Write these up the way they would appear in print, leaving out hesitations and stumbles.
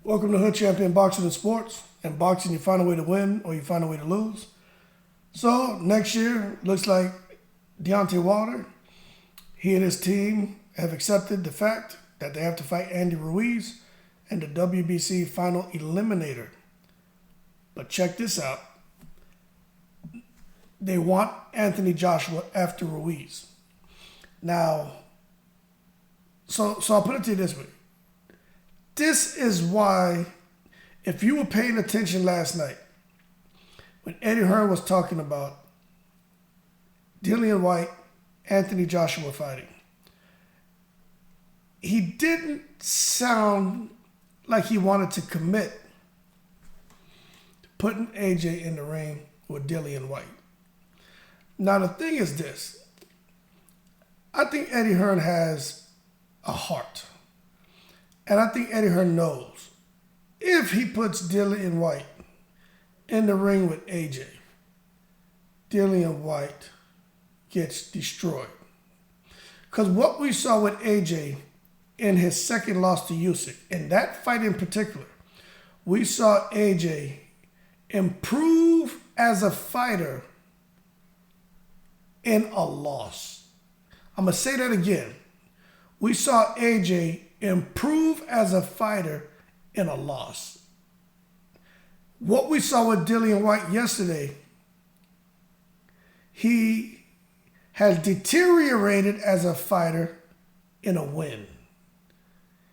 Welcome to Hood Champion Boxing and Sports. In boxing, you find a way to win or you find a way to lose. So next year, looks like Deontay Wilder, he and his team have accepted the fact that they have to fight Andy Ruiz in the WBC final eliminator. But check this out. They want Anthony Joshua after Ruiz. Now, so I'll put it to you this way. This is why, if you were paying attention last night, when Eddie Hearn was talking about Dillian Whyte, Anthony Joshua fighting, he didn't sound like he wanted to commit to putting AJ in the ring with Dillian Whyte. Now, the thing is this. I think Eddie Hearn has a heart. And I think Eddie Hearn knows if he puts Dillian Whyte in the ring with AJ, Dillian Whyte gets destroyed. Because what we saw with AJ in his second loss to Usyk, in that fight in particular, we saw AJ improve as a fighter in a loss. I'm going to say that again. We saw AJ improve as a fighter in a loss. What we saw with Dillian Whyte yesterday, he has deteriorated as a fighter in a win.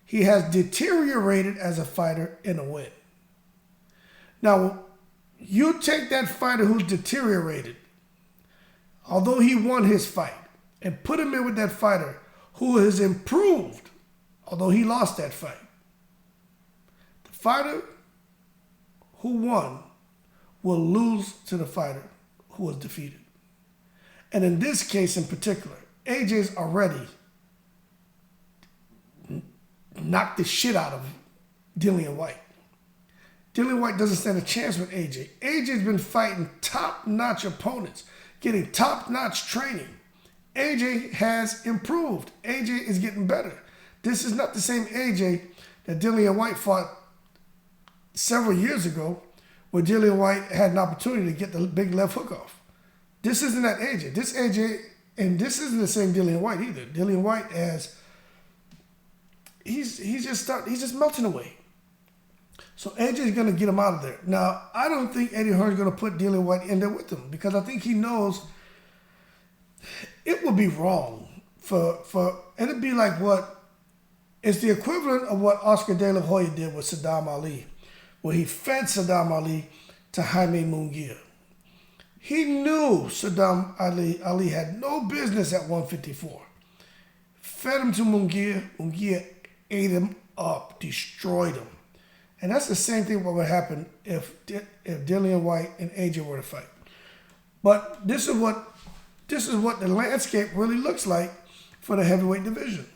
He has deteriorated as a fighter in a win. Now, you take that fighter who's deteriorated, although he won his fight, and put him in with that fighter who has improved, although he lost that fight. The fighter who won will lose to the fighter who was defeated. And in this case in particular, AJ's already knocked the shit out of Dillian Whyte. Dillian Whyte doesn't stand a chance with AJ. AJ's been fighting top-notch opponents, getting top-notch training. AJ has improved. AJ is getting better. This is not the same AJ that Dillian Whyte fought several years ago, where Dillian Whyte had an opportunity to get the big left hook off. This isn't that AJ. This AJ, and this isn't the same Dillian Whyte either. Dillian Whyte he's just melting away. So AJ is going to get him out of there. Now, I don't think Eddie Hearn is going to put Dillian Whyte in there with him, because I think he knows it would be wrong and it'd be like it's the equivalent of what Oscar De La Hoya did with Saddam Ali, where he fed Saddam Ali to Jaime Munguia. He knew Saddam Ali had no business at 154. Fed him to Munguia. Munguia ate him up, destroyed him. And that's the same thing what would happen if Dillian Whyte and AJ were to fight. But this is what the landscape really looks like for the heavyweight division.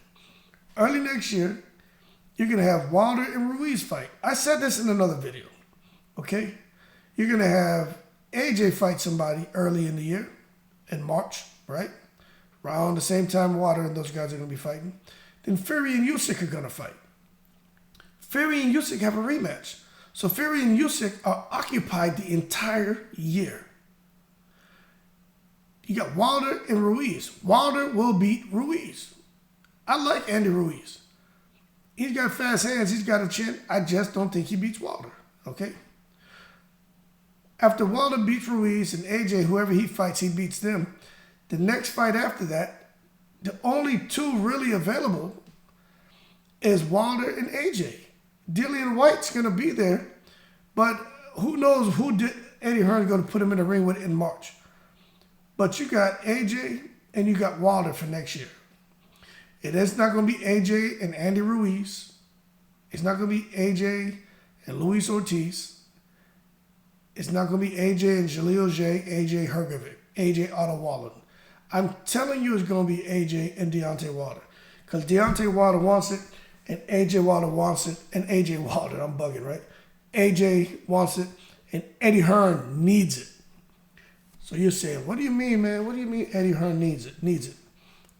Early next year, you're going to have Wilder and Ruiz fight. I said this in another video, okay? You're going to have AJ fight somebody early in the year, in March, right? Around the same time Wilder and those guys are going to be fighting. Then Fury and Usyk are going to fight. Fury and Usyk have a rematch. So Fury and Usyk are occupied the entire year. You got Wilder and Ruiz. Wilder will beat Ruiz. I like Andy Ruiz. He's got fast hands. He's got a chin. I just don't think he beats Wilder, okay? After Wilder beats Ruiz and AJ, whoever he fights, he beats them. The next fight after that, the only two really available is Wilder and AJ. Dillian Whyte's going to be there, but who knows who Eddie Hearn is going to put him in the ring with in March. But you got AJ and you got Wilder for next year. It is not going to be AJ and Andy Ruiz. It's not going to be AJ and Luis Ortiz. It's not going to be AJ and Jaleel J, AJ Hrgovic, AJ Otto Wallen. I'm telling you it's going to be AJ and Deontay Wilder. Because Deontay Wilder wants it, and AJ Wilder wants it, and AJ Wilder, I'm bugging, right? AJ wants it, and Eddie Hearn needs it. So you're saying, what do you mean, man? What do you mean Eddie Hearn needs it?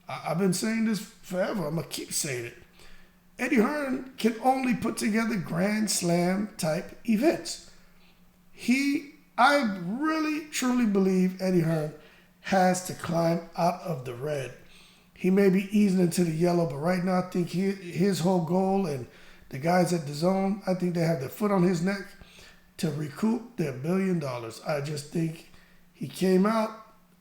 I've been saying this forever. I'm going to keep saying it. Eddie Hearn can only put together Grand Slam type events. I really, truly believe Eddie Hearn has to climb out of the red. He may be easing into the yellow, but right now I think his whole goal, and the guys at the zone, I think they have their foot on his neck to recoup their $1 billion. I just think he came out,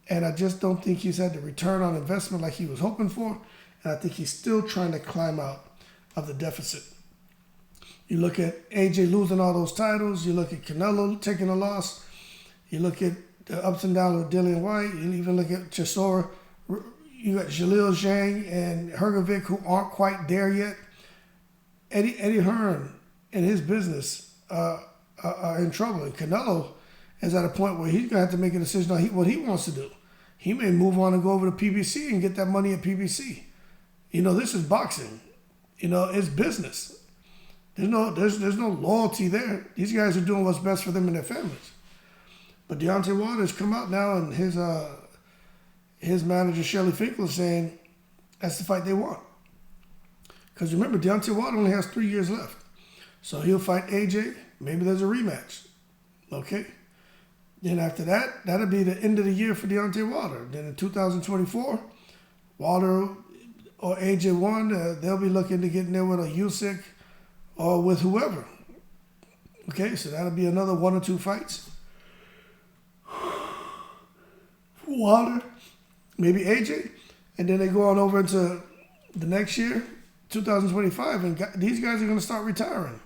and I just don't think he's had the return on investment like he was hoping for, and I think he's still trying to climb out of the deficit. You look at AJ losing all those titles, you look at Canelo taking a loss, you look at the ups and downs with Dillian White, you even look at Chisora, you got Jalil Zhang and Hrgovic who aren't quite there yet. Eddie Hearn and his business are in trouble, and Canelo is at a point where he's going to have to make a decision on what he wants to do. He may move on and go over to PBC and get that money at PBC. This is boxing. It's business. There's no loyalty there. These guys are doing what's best for them and their families. But Deontay Wilder's come out now, and his manager Shelley Finkel is saying that's the fight they want. Because remember, Deontay Wilder only has 3 years left, so he'll fight AJ. Maybe there's a rematch. Okay. Then after that, that'll be the end of the year for Deontay Wilder. Then in 2024, Wilder or AJ won. They'll be looking to get in there with a Usyk or with whoever. Okay, so that'll be another 1 or 2 fights. Wilder, maybe AJ, and then they go on over into the next year, 2025, and these guys are going to start retiring.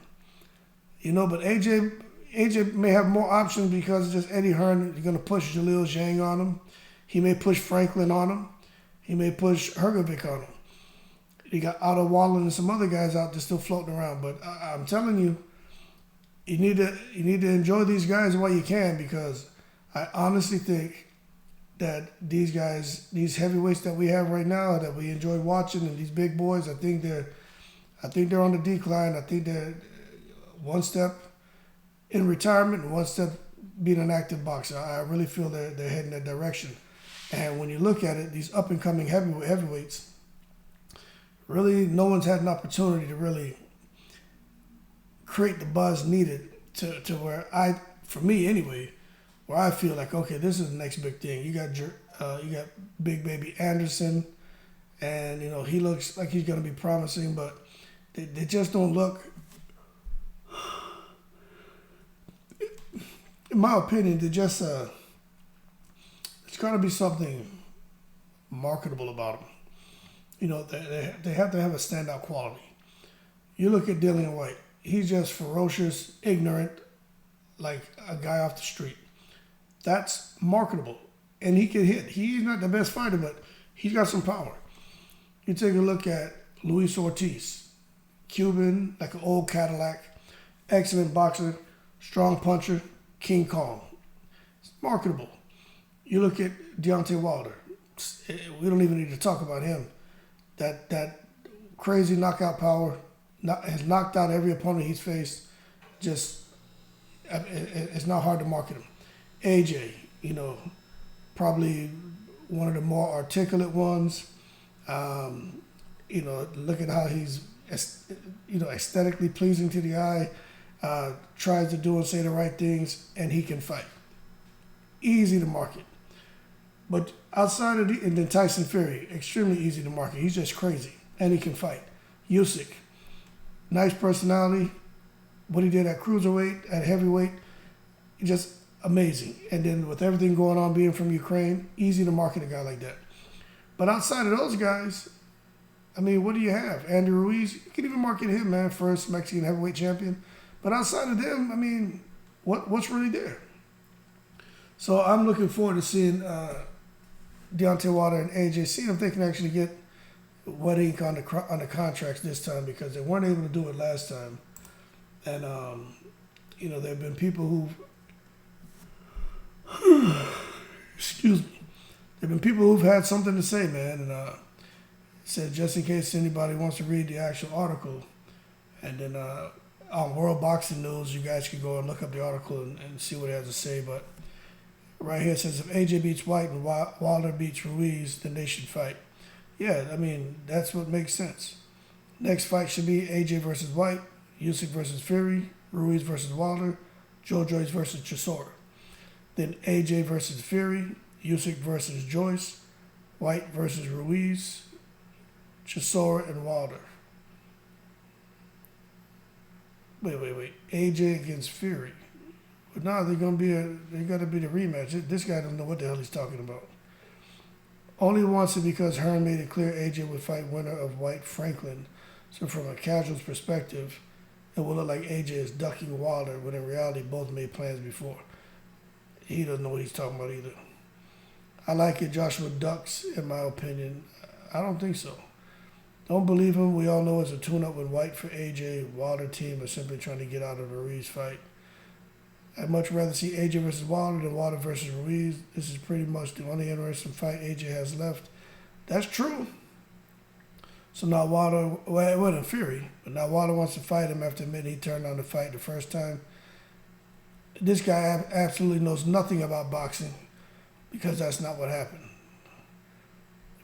But AJ may have more options because just Eddie Hearn is going to push Jalil Zhang on him. He may push Franklin on him. He may push Hrgovic on him. You got Otto Wallen and some other guys out there still floating around. But I'm telling you, you need to enjoy these guys while you can, because I honestly think that these guys, these heavyweights that we have right now that we enjoy watching, and these big boys, I think they're on the decline. I think they're one step in retirement and one step being an active boxer. I really feel they're heading that direction. And when you look at it, these up and coming heavyweights, really no one's had an opportunity to really create the buzz needed to where for me anyway, where I feel like, okay, this is the next big thing. You got Big Baby Anderson, and he looks like he's going to be promising, but they just don't look. In my opinion, they just it's got to be something marketable about them. They have to have a standout quality. You look at Dillian White; he's just ferocious, ignorant, like a guy off the street. That's marketable, and he can hit. He's not the best fighter, but he's got some power. You take a look at Luis Ortiz, Cuban, like an old Cadillac, excellent boxer, strong puncher, King Kong. It's marketable. You look at Deontay Wilder. We don't even need to talk about him. That crazy knockout power has knocked out every opponent he's faced. Just, it's not hard to market him. AJ, probably one of the more articulate ones. Look at how he's, aesthetically pleasing to the eye, tries to do and say the right things, and he can fight. Easy to market. But outside of and then Tyson Fury, extremely easy to market. He's just crazy, and he can fight. Usyk, nice personality. What he did at cruiserweight, at heavyweight, just amazing. And then with everything going on, being from Ukraine, easy to market a guy like that. But outside of those guys, what do you have? Andy Ruiz, you can even market him, man, first Mexican heavyweight champion. But outside of them, what's really there? So I'm looking forward to seeing Deontay Wilder and AJ, seeing if they can actually get wet ink on the contracts this time, because they weren't able to do it last time. And there have been people excuse me. There have been people who've had something to say, man, and said just in case anybody wants to read the actual article, and then on World Boxing News, you guys can go and look up the article and see what it has to say. But right here it says, if AJ beats White and Wilder beats Ruiz, then they should fight. Yeah, that's what makes sense. Next fight should be AJ versus White, Usyk versus Fury, Ruiz versus Wilder, Joe Joyce versus Chisora. Then AJ versus Fury, Usyk versus Joyce, White versus Ruiz, Chisora and Wilder. Wait. AJ against Fury. But now they gotta be the rematch. This guy don't know what the hell he's talking about. Only wants it because Hearn made it clear AJ would fight winner of White Franklin. So from a casual's perspective, it will look like AJ is ducking Wilder, when in reality both made plans before. He doesn't know what he's talking about either. I like it Joshua ducks, in my opinion. I don't think so. Don't believe him. We all know it's a tune-up with White for AJ. Wilder team is simply trying to get out of the Ruiz fight. I'd much rather see AJ versus Wilder than Wilder versus Ruiz. This is pretty much the only interesting fight AJ has left. That's true. So now Wilder, well, it wasn't Fury, but now Wilder wants to fight him after admitting he turned down the fight the first time. This guy absolutely knows nothing about boxing because that's not what happened.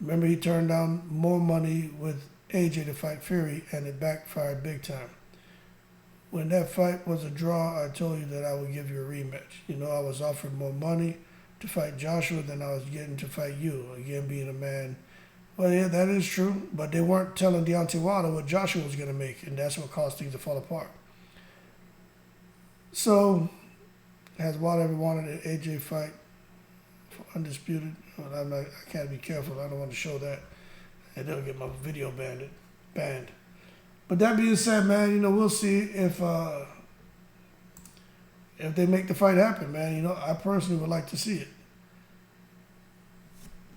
Remember, he turned down more money with AJ to fight Fury, and it backfired big time. When that fight was a draw, I told you that I would give you a rematch. You know, I was offered more money to fight Joshua than I was getting to fight you, again being a man. Well, yeah, that is true, but they weren't telling Deontay Wilder what Joshua was going to make, and that's what caused things to fall apart. So, has Wilder ever wanted an AJ fight for undisputed? Well, I can't be careful. I don't want to show that. And they'll get my video banned. But that being said, man, you know, we'll see if they make the fight happen, man. You know, I personally would like to see it.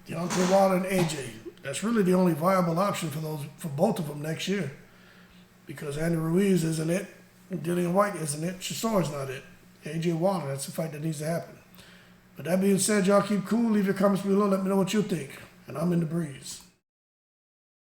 Deontay Wilder and AJ. That's really the only viable option for both of them next year. Because Andy Ruiz isn't it. Dillian White isn't it. Chisora's not it. AJ Wilder, that's the fight that needs to happen. But that being said, y'all keep cool. Leave your comments below. Let me know what you think. And I'm in the breeze.